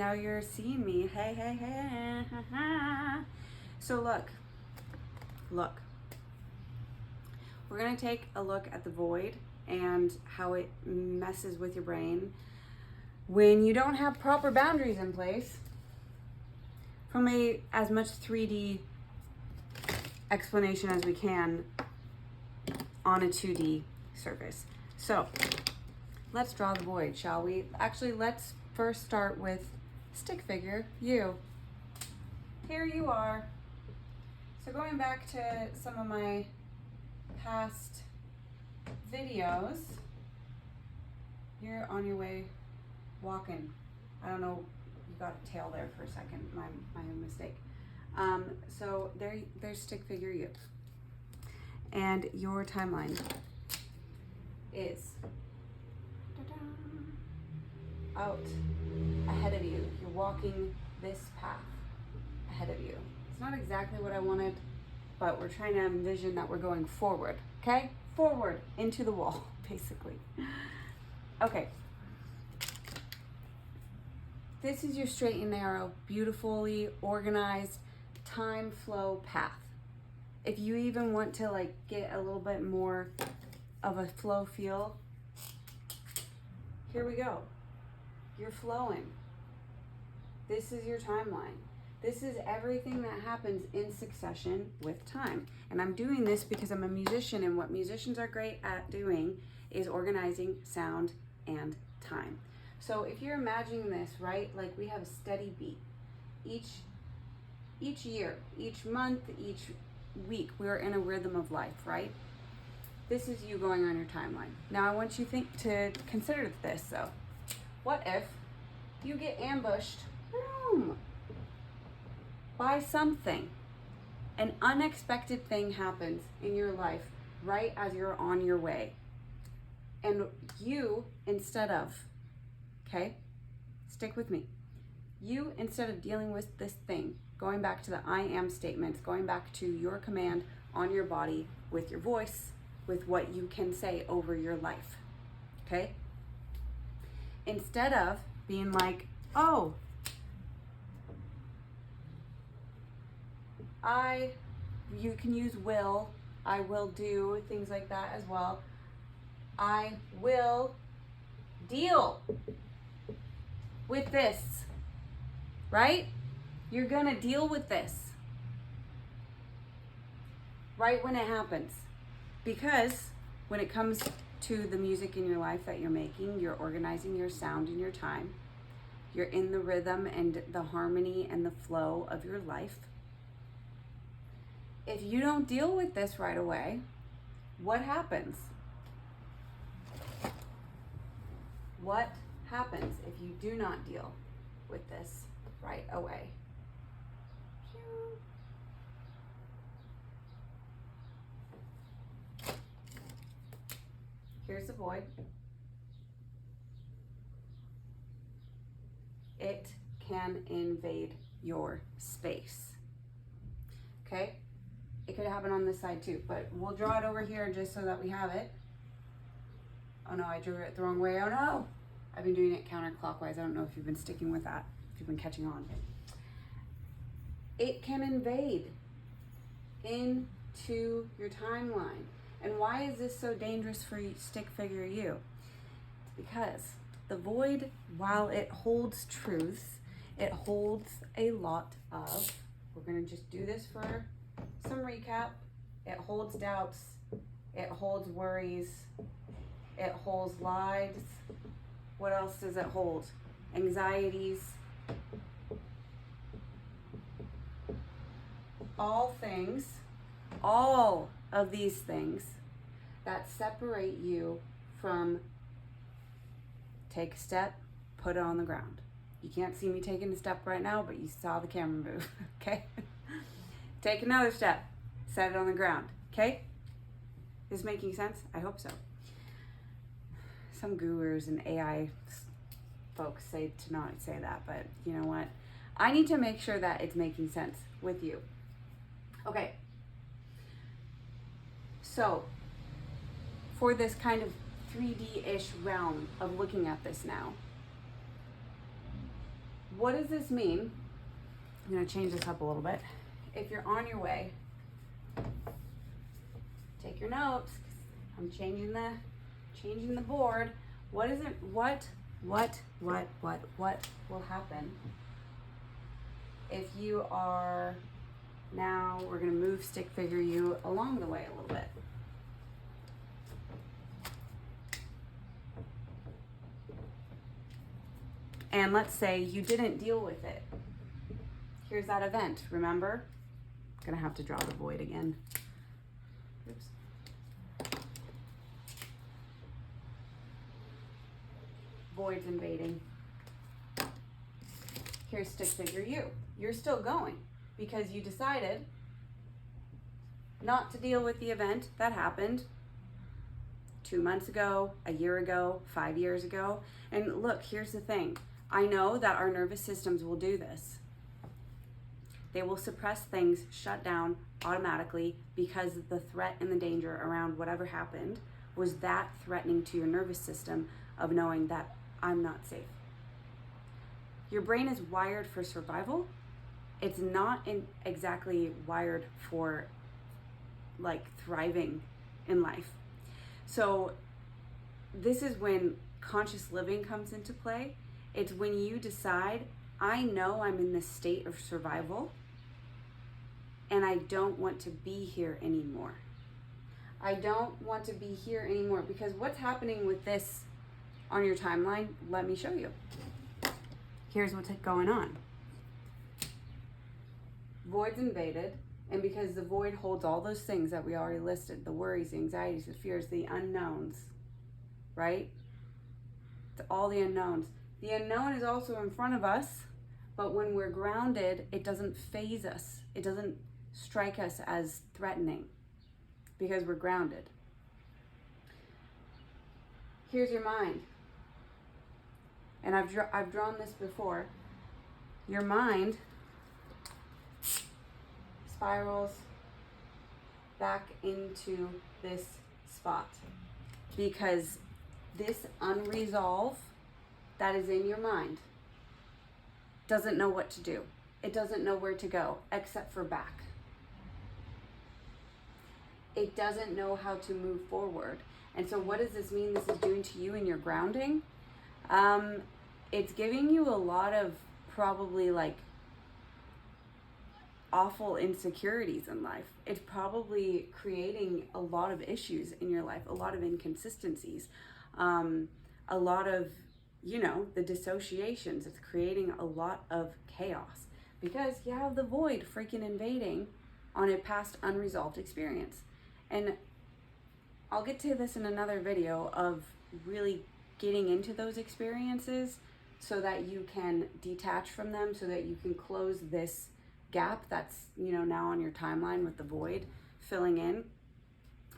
Now you're seeing me. Hey, hey, hey. So look. We're gonna take a look at the void and how it messes with your brain when you don't have proper boundaries in place from as much 3D explanation as we can on a 2D surface. So let's draw the void, shall we? Actually, let's first start with stick figure, you. Here you are. So going back to some of my past videos, you're on your way walking. I don't know, you got a tail there for a second, my mistake. So there's stick figure you. And your timeline is out ahead of you. You're walking this path ahead of you. It's not exactly what I wanted, but we're trying to envision that we're going forward, okay? Forward into the wall, basically. Okay. This is your straight and narrow, beautifully organized time flow path. If you even want to like get a little bit more of a flow feel, here we go. You're flowing. This is your timeline. This is everything that happens in succession with time. And I'm doing this because I'm a musician, and what musicians are great at doing is organizing sound and time. So if you're imagining this, right, like we have a steady beat. Each year, each month, each week, we're in a rhythm of life, right? This is you going on your timeline. Now I want you to consider this though. What if you get ambushed by something? An unexpected thing happens in your life right as you're on your way. And you, instead of, okay, stick with me. You, instead of dealing with this thing, going back to the I am statements, going back to your command on your body with your voice, with what you can say over your life, okay? Instead of being like, oh, you can use will, I will do, things like that as well. I will deal with this, right? You're gonna deal with this right when it happens. Because when it comes to the music in your life that you're making, you're organizing your sound and your time. You're in the rhythm and the harmony and the flow of your life. If you don't deal with this right away, what happens? What happens if you do not deal with this right away? Here's the void. It can invade your space. Okay? It could happen on this side too, but we'll draw it over here just so that we have it. Oh no, I drew it the wrong way. Oh no! I've been doing it counterclockwise. I don't know if you've been sticking with that, if you've been catching on. It can invade into your timeline. And why is this so dangerous for stick figure you? It's because the void, while it holds truth, it holds a lot of, we're gonna just do this for some recap. It holds doubts, it holds worries, it holds lies. What else does it hold? Anxieties. All of these things that separate you from take a step, put it on the ground. You can't see me taking a step right now, but you saw the camera move, okay? Take another step, set it on the ground, okay? Is this making sense? I hope so. Some gurus and AI folks say to not say that, but you know what? I need to make sure that it's making sense with you. Okay. So, for this kind of 3D-ish realm of looking at this now, what does this mean? I'm going to change this up a little bit. If you're on your way, take your notes. I'm changing the board. What is it? What will happen if you are now? We're going to move stick figure you along the way a little bit. And let's say you didn't deal with it. Here's that event, remember? I'm gonna have to draw the void again. Oops. Void's invading. Here's stick figure you. You're still going because you decided not to deal with the event that happened 2 months ago, a year ago, 5 years ago. And look, here's the thing. I know that our nervous systems will do this. They will suppress things, shut down automatically because the threat and the danger around whatever happened was that threatening to your nervous system of knowing that I'm not safe. Your brain is wired for survival. It's not exactly wired for like thriving in life. So this is when conscious living comes into play. It's when you decide, I know I'm in this state of survival and I don't want to be here anymore. I don't want to be here anymore because what's happening with this on your timeline, let me show you. Here's what's going on. Void's invaded, and because the void holds all those things that we already listed, the worries, the anxieties, the fears, the unknowns, right? It's all the unknowns. The unknown is also in front of us, but when we're grounded, it doesn't faze us. It doesn't strike us as threatening because we're grounded. Here's your mind. And I've drawn this before. Your mind spirals back into this spot because this unresolved that is in your mind doesn't know what to do. It doesn't know where to go except for back. It doesn't know how to move forward. And so what does this mean this is doing to you in your grounding? It's giving you a lot of probably like awful insecurities in life. It's probably creating a lot of issues in your life, a lot of inconsistencies, a lot of, the dissociations. It's creating a lot of chaos because you have the void freaking invading on a past unresolved experience. And I'll get to this in another video of really getting into those experiences so that you can detach from them, so that you can close this gap that's, now on your timeline with the void filling in.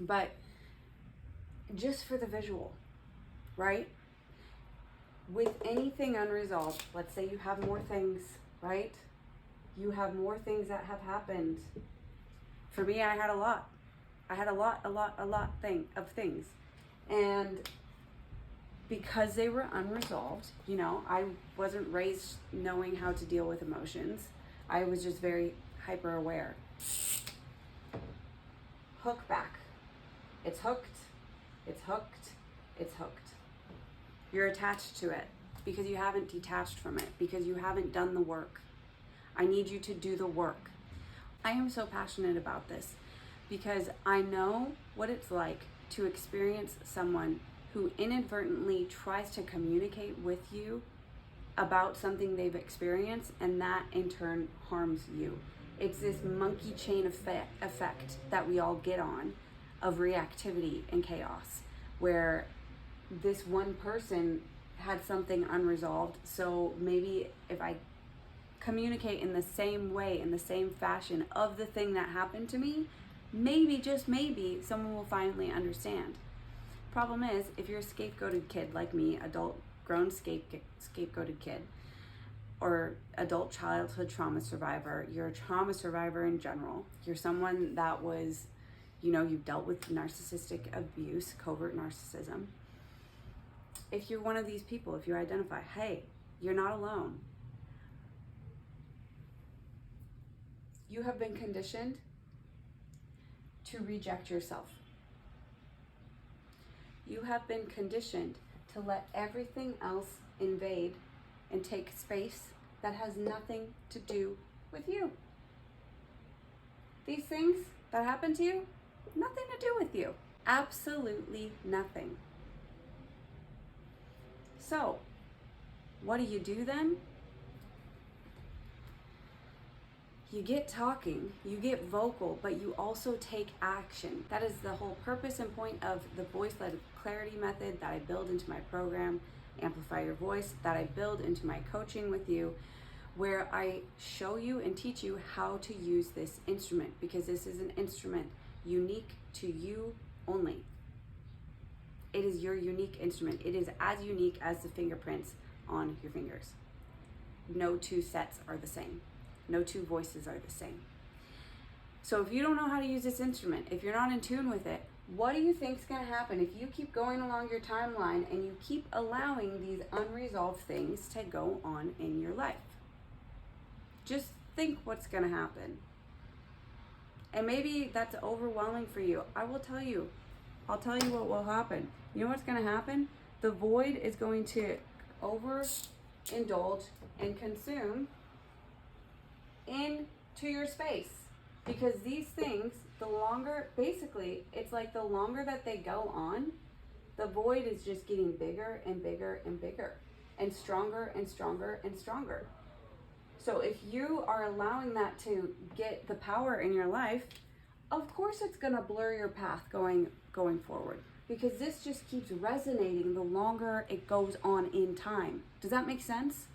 But just for the visual, right? With anything unresolved, let's say you have more things, right? You have more things that have happened. For me, I had a lot. I had a lot of things. And because they were unresolved, I wasn't raised knowing how to deal with emotions. I was just very hyper aware. Hook back. It's hooked. It's hooked. It's hooked. You're attached to it because you haven't detached from it, because you haven't done the work. I need you to do the work. I am so passionate about this because I know what it's like to experience someone who inadvertently tries to communicate with you about something they've experienced, and that in turn harms you. It's this monkey chain effect that we all get on of reactivity and chaos, where this one person had something unresolved. So maybe if I communicate in the same way, in the same fashion of the thing that happened to me, maybe, just maybe, someone will finally understand. Problem is, if you're a scapegoated kid like me, adult grown scapegoated kid, or adult childhood trauma survivor, you're a trauma survivor in general, you're someone that was, you've dealt with narcissistic abuse, covert narcissism. If you're one of these people, if you identify, hey, you're not alone. You have been conditioned to reject yourself. You have been conditioned to let everything else invade and take space that has nothing to do with you. These things that happen to you, nothing to do with you. Absolutely nothing. So, what do you do then? You get talking, you get vocal, but you also take action. That is the whole purpose and point of the voice-led clarity method that I build into my program, Amplify Your Voice, that I build into my coaching with you, where I show you and teach you how to use this instrument, because this is an instrument unique to you only. It is your unique instrument. It is as unique as the fingerprints on your fingers. No two sets are the same. No two voices are the same. So if you don't know how to use this instrument, if you're not in tune with it, what do you think is going to happen if you keep going along your timeline and you keep allowing these unresolved things to go on in your life? Just think what's going to happen. And maybe that's overwhelming for you. I'll tell you what will happen. You know what's going to happen? The void is going to overindulge and consume into your space, because these things, the longer, basically, it's like the longer that they go on, the void is just getting bigger and bigger and bigger and stronger and stronger and stronger. So if you are allowing that to get the power in your life, of course it's going to blur your path going forward, because this just keeps resonating the longer it goes on in time. Does that make sense?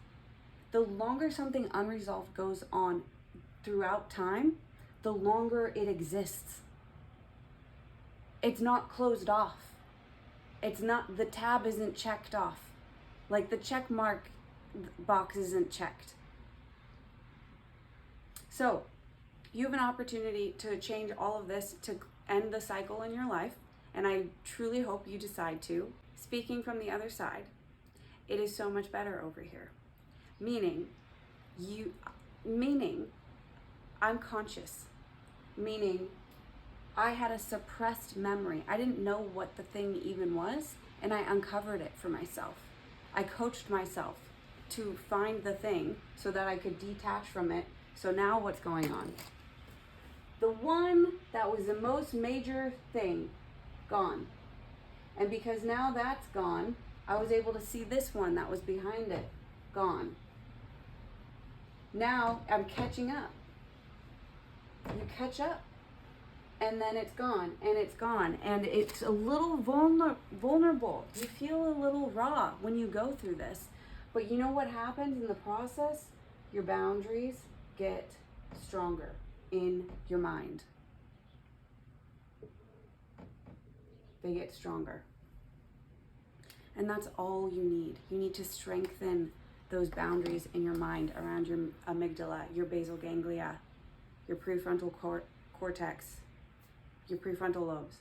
The longer something unresolved goes on throughout time, the longer it exists. It's not closed off. It's not, the tab isn't checked off. Like the check mark box isn't checked. So you have an opportunity to change all of this to end the cycle in your life. And I truly hope you decide to. Speaking from the other side, it is so much better over here. Meaning I'm conscious. Meaning I had a suppressed memory. I didn't know what the thing even was, and I uncovered it for myself. I coached myself to find the thing so that I could detach from it. So now what's going on? The one that was the most major thing, gone. And because now that's gone, I was able to see this one that was behind it, gone. Now I'm catching up. You catch up, and then it's gone, and it's gone, and it's a little vulnerable. You feel a little raw when you go through this. But you know what happens in the process? Your boundaries get stronger in your mind. They get stronger. And that's all you need. You need to strengthen those boundaries in your mind around your amygdala, your basal ganglia, your prefrontal cortex, your prefrontal lobes.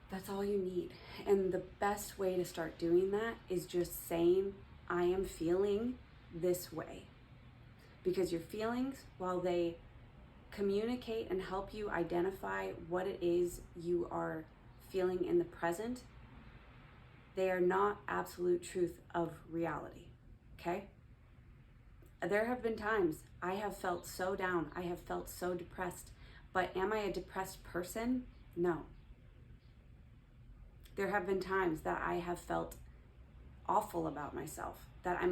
That's all you need. And the best way to start doing that is just saying, I am feeling this way. Because your feelings, while they communicate and help you identify what it is you are feeling in the present, they are not absolute truth of reality, okay? There have been times I have felt so down, I have felt so depressed, but am I a depressed person? No. There have been times that I have felt awful about myself, that I'm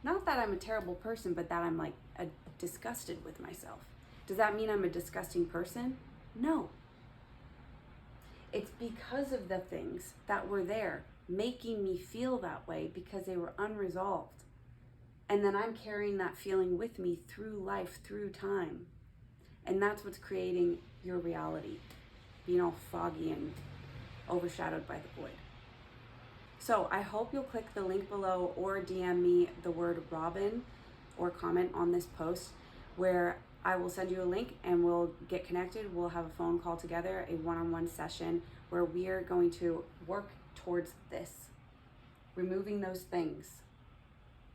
not that I'm a terrible person, but that I'm like disgusted with myself. Does that mean I'm a disgusting person? No. It's because of the things that were there making me feel that way, because they were unresolved. And then I'm carrying that feeling with me through life, through time. And that's what's creating your reality, being all foggy and overshadowed by the void. So I hope you'll click the link below or DM me the word Robin or comment on this post, where I will send you a link and we'll get connected. We'll have a phone call together, a one-on-one session where we are going to work towards this, removing those things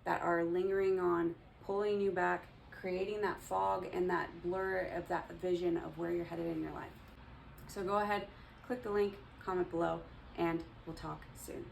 that are lingering on, pulling you back, creating that fog and that blur of that vision of where you're headed in your life. So go ahead, click the link, comment below, and we'll talk soon.